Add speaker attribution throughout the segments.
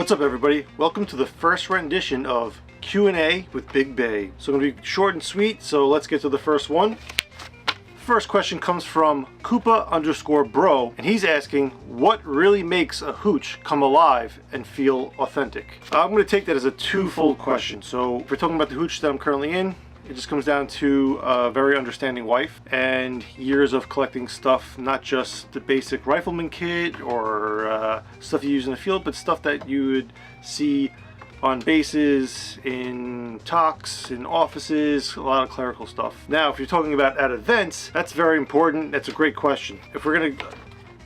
Speaker 1: What's up, everybody? Welcome to the first rendition of Q&A with Big BAE. So I'm going to be short and sweet, so let's get to the first one. First question comes from Koopa_bro, and he's asking, what really makes a hooch come alive and feel authentic? I'm going to take that as a twofold question. So if we're talking about the hooch that I'm currently in, it just comes down to a very understanding wife and years of collecting stuff, not just the basic rifleman kit or stuff you use in the field, but stuff that you would see on bases, in talks, in offices, a lot of clerical stuff. Now, if you're talking about at events, that's very important. That's a great question. If we're going to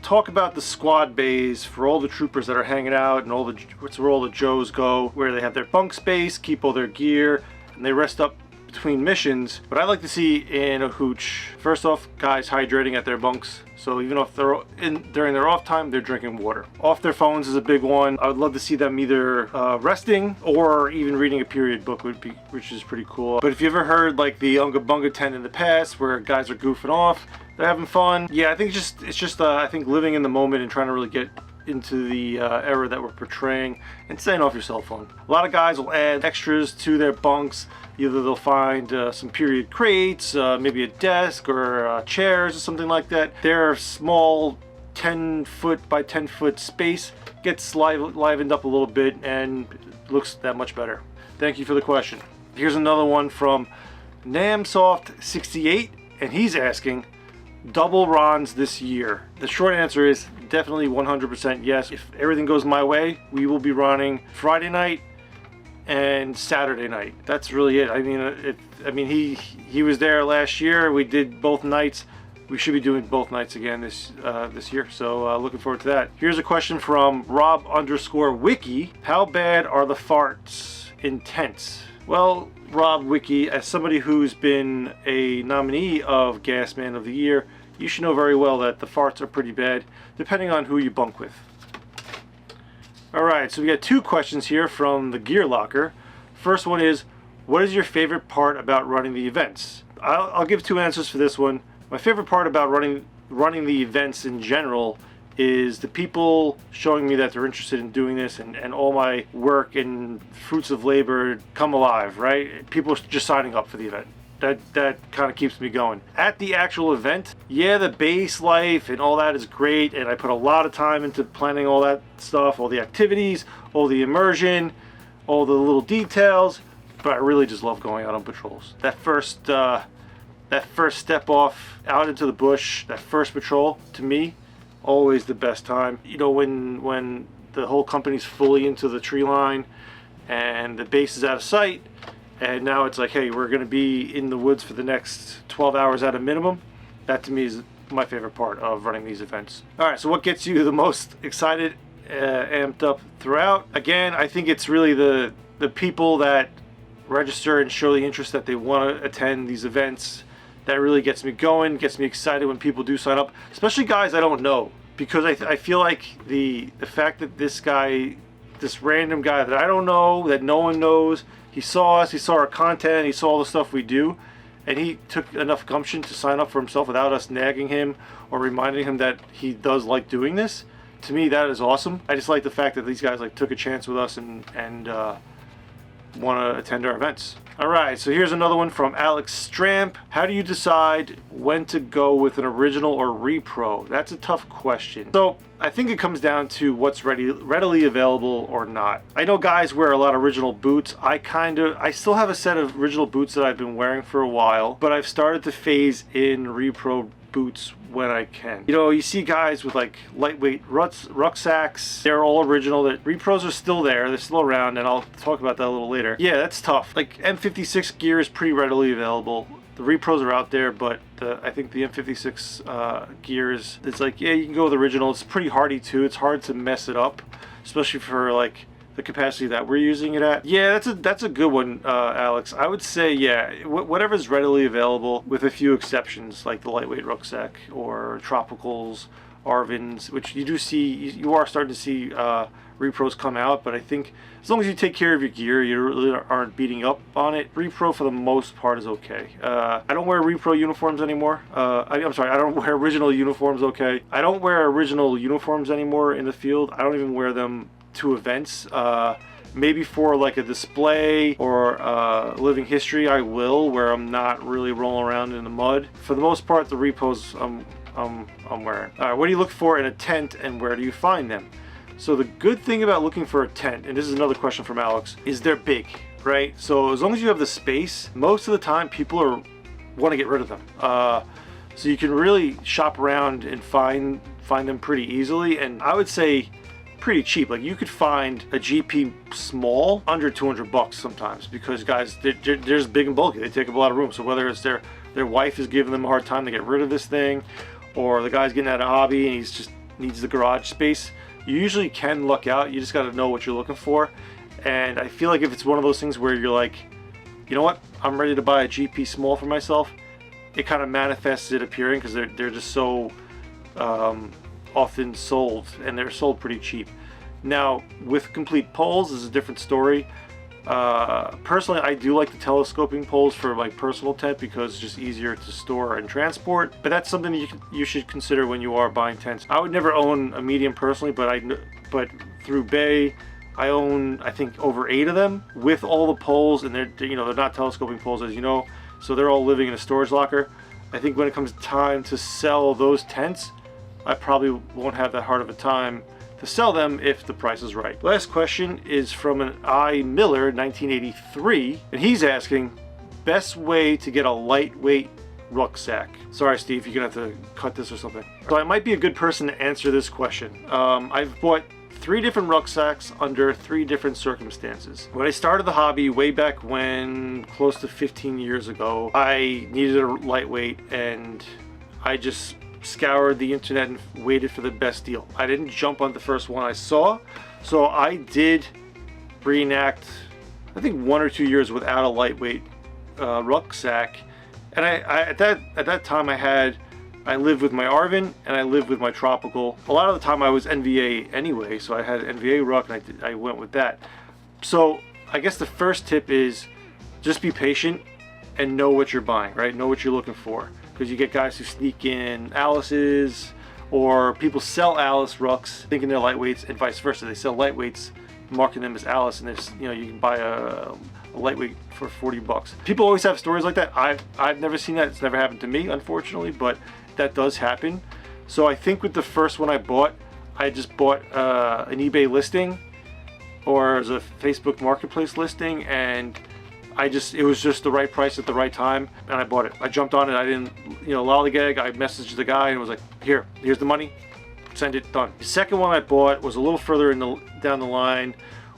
Speaker 1: talk about the squad bays for all the troopers that are hanging out and it's where all the Joes go, where they have their bunk space, keep all their gear, and they rest up between missions. What I like to see in a hooch, first off, guys hydrating at their bunks. So even if they're during their off time, they're drinking water. Off their phones is a big one. I would love to see them either resting or even reading a period book, which is pretty cool. But if you ever heard like the Unga Bunga tent in the past, where guys are goofing off, they're having fun. Yeah, I think it's just I think living in the moment and trying to really get into the era that we're portraying and staying off your cell phone. A lot of guys will add extras to their bunks. Either they'll find some period crates, maybe a desk or chairs or something like that. Their small 10-foot by 10-foot space gets livened up a little bit and looks that much better. Thank you for the question. Here's another one from Namsoft68, and he's asking, double Rons this year? The short answer is definitely 100% yes. If everything goes my way, we will be running Friday night and Saturday night. That's really it. I mean, he was there last year. We did both nights. We should be doing both nights again this year. So looking forward to that. Here's a question from Rob_Wiki. How bad are the farts in tents? Well, Rob Wiki, as somebody who's been a nominee of Gasman of the Year, you should know very well that the farts are pretty bad, depending on who you bunk with. Alright, so we got two questions here from the Gear Locker. First one is, what is your favorite part about running the events? I'll give two answers for this one. My favorite part about running the events in general is the people showing me that they're interested in doing this, and all my work and fruits of labor come alive, right? People just signing up for the event. That kind of keeps me going. At the actual event, yeah, the base life and all that is great, and I put a lot of time into planning all that stuff, all the activities, all the immersion, all the little details, but I really just love going out on patrols. That first step off out into the bush, that first patrol, to me, always the best time. You know, when the whole company's fully into the tree line and the base is out of sight, and now it's like, hey, we're going to be in the woods for the next 12 hours at a minimum. That to me is my favorite part of running these events. All right, so what gets you the most excited, amped up throughout? Again, I think it's really the people that register and show the interest that they want to attend these events. That really gets me going, gets me excited when people do sign up, especially guys I don't know, because I feel like the fact that this random guy that I don't know, that no one knows, he saw us, he saw our content, he saw all the stuff we do, and he took enough gumption to sign up for himself without us nagging him or reminding him that he does like doing this. To me, that is awesome. I just like the fact that these guys took a chance with us and want to attend our events. Alright, so here's another one from Alex Stramp. How do you decide when to go with an original or repro? That's a tough question. So I think it comes down to what's readily available or not. I know guys wear a lot of original boots. I still have a set of original boots that I've been wearing for a while, but I've started to phase in repro boots when I can. You know, you see guys with like lightweight rucksacks. They're all original. The repros are still there. They're still around, and I'll talk about that a little later. Yeah, that's tough. Like M56 gear is pretty readily available. The repros are out there, but I think the M56 gears, it's like, yeah, you can go with original. It's pretty hardy too. It's hard to mess it up, especially for like the capacity that we're using it at. Yeah, that's a good one, Alex. I would say, yeah, whatever's readily available, with a few exceptions, like the lightweight rucksack or tropicals, Arvins, which you are starting to see repros come out, but I think as long as you take care of your gear, you really aren't beating up on it. Repro for the most part is okay. I don't wear repro uniforms anymore. I'm sorry, I don't wear original uniforms, okay. I don't wear original uniforms anymore in the field. I don't even wear them to events. Maybe for like a display or living history, I will, where I'm not really rolling around in the mud. For the most part, the repos I'm wearing. All right, what do you look for in a tent, and where do you find them? So the good thing about looking for a tent, and this is another question from Alex, is they're big, right? So as long as you have the space, most of the time people want to get rid of them. So you can really shop around and find them pretty easily, and I would say pretty cheap. Like you could find a GP small under 200 bucks sometimes, because guys, they're just big and bulky. They take up a lot of room. So whether it's their wife is giving them a hard time to get rid of this thing, or the guy's getting out of hobby and he's just needs the garage space, you usually can luck out. You just got to know what you're looking for. And I feel like if it's one of those things where you're like, you know what, I'm ready to buy a GP small for myself, it kind of manifests it appearing, because they're just so often sold, and they're sold pretty cheap. Now with complete poles is a different story. Personally, I do like the telescoping poles for my personal tent, because it's just easier to store and transport, but that's something you should consider when you are buying tents. I would never own a medium personally, but through BAE I own, I think, over 8 of them with all the poles, and they're not telescoping poles, as you know, so they're all living in a storage locker. I think when it comes time to sell those tents, I probably won't have that hard of a time to sell them if the price is right. Last question is from an I. Miller 1983, and he's asking, best way to get a lightweight rucksack. Sorry Steve, you're gonna have to cut this or something. So I might be a good person to answer this question. I've bought 3 different rucksacks under 3 different circumstances. When I started the hobby way back when, close to 15 years ago, I needed a lightweight, and I just scoured the internet and waited for the best deal. I didn't jump on the first one I saw, so I did reenact, I think, 1 or 2 years without a lightweight rucksack. And I at that time I lived with my Arvin and I lived with my Tropical. A lot of the time I was NVA anyway, so I had an NVA ruck, and I went with that. So I guess the first tip is just be patient and know what you're buying, right? Know what you're looking for, because you get guys who sneak in Alice's, or people sell Alice rucks thinking they're lightweights, and vice versa. They sell lightweights marking them as Alice, and there's, you can buy a lightweight for 40 bucks. People always have stories like that. I've never seen that. It's never happened to me, unfortunately, but that does happen. So I think with the first one I bought, I just bought an eBay listing, or as a Facebook marketplace listing, and it was just the right price at the right time, and I bought it. I jumped on it. I didn't, lollygag. I messaged the guy and was like, here's the money, send it, done. The second one I bought was a little further down the line,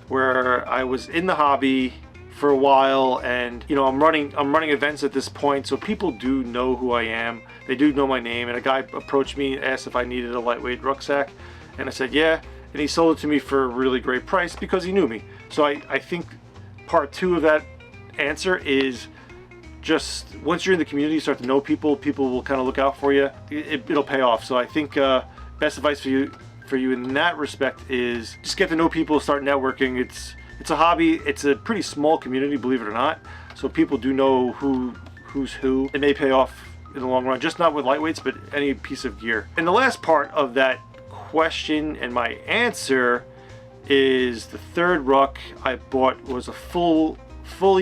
Speaker 1: where I was in the hobby for a while, and I'm running events at this point, so people do know who I am. They do know my name, and a guy approached me and asked if I needed a lightweight rucksack, and I said yeah, and he sold it to me for a really great price because he knew me. So I think part 2 of that answer is just once you're in the community, you start to know people will kind of look out for you. It'll pay off. So I think best advice for you in that respect is just get to know people, start networking. It's a hobby. It's a pretty small community, believe it or not, so people do know who's who. It may pay off in the long run, just not with lightweights, but any piece of gear. And the last part of that question and my answer is the third ruck I bought was a fully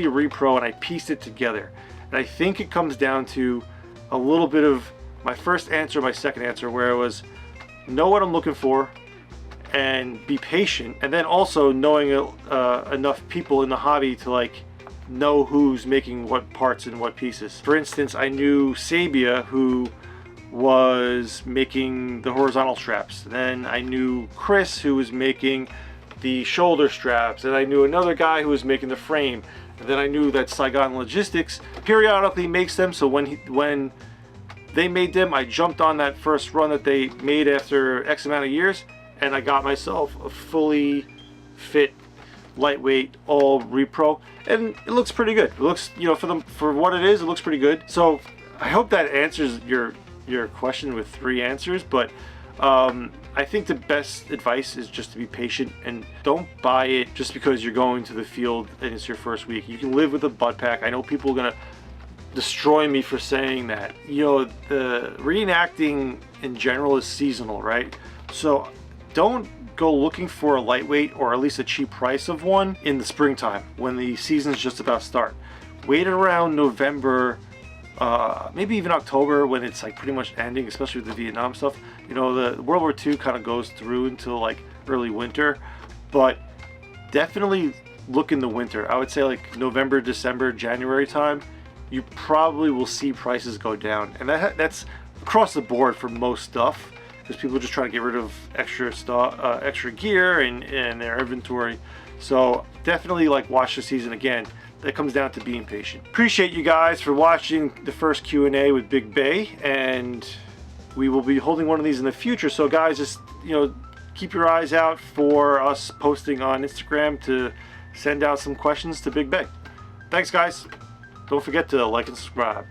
Speaker 1: repro, and I pieced it together. And I think it comes down to a little bit of my first answer, my second answer, where it was know what I'm looking for and be patient, and then also knowing enough people in the hobby to know who's making what parts and what pieces. For instance, I knew Sabia, who was making the horizontal straps. Then I knew Chris, who was making the shoulder straps, and I knew another guy who was making the frame. And then I knew that Saigon Logistics periodically makes them, so when they made them, I jumped on that first run that they made after X amount of years, and I got myself a fully fit, lightweight, all repro, and it looks pretty good. It looks, for what it is, it looks pretty good. So I hope that answers your question with 3 answers, but I think the best advice is just to be patient and don't buy it just because you're going to the field and it's your first week. You can live with a butt pack. I know people are gonna destroy me for saying that. The reenacting in general is seasonal, right? So don't go looking for a lightweight or at least a cheap price of one in the springtime when the season's just about to start. Wait around November, maybe even October, when it's like pretty much ending, especially with the Vietnam stuff. You know, the World War II kind of goes through until like early winter, but definitely look in the winter. I would say like November, December, January time, you probably will see prices go down, and that's across the board for most stuff, because people are just trying to get rid of extra gear in their inventory. So definitely like watch the season. Again, that comes down to being patient. Appreciate you guys for watching the first Q&A with Big BAE, and we will be holding one of these in the future. So guys, just, you know, keep your eyes out for us posting on Instagram to send out some questions to Big BAE. Thanks guys. Don't forget to like and subscribe.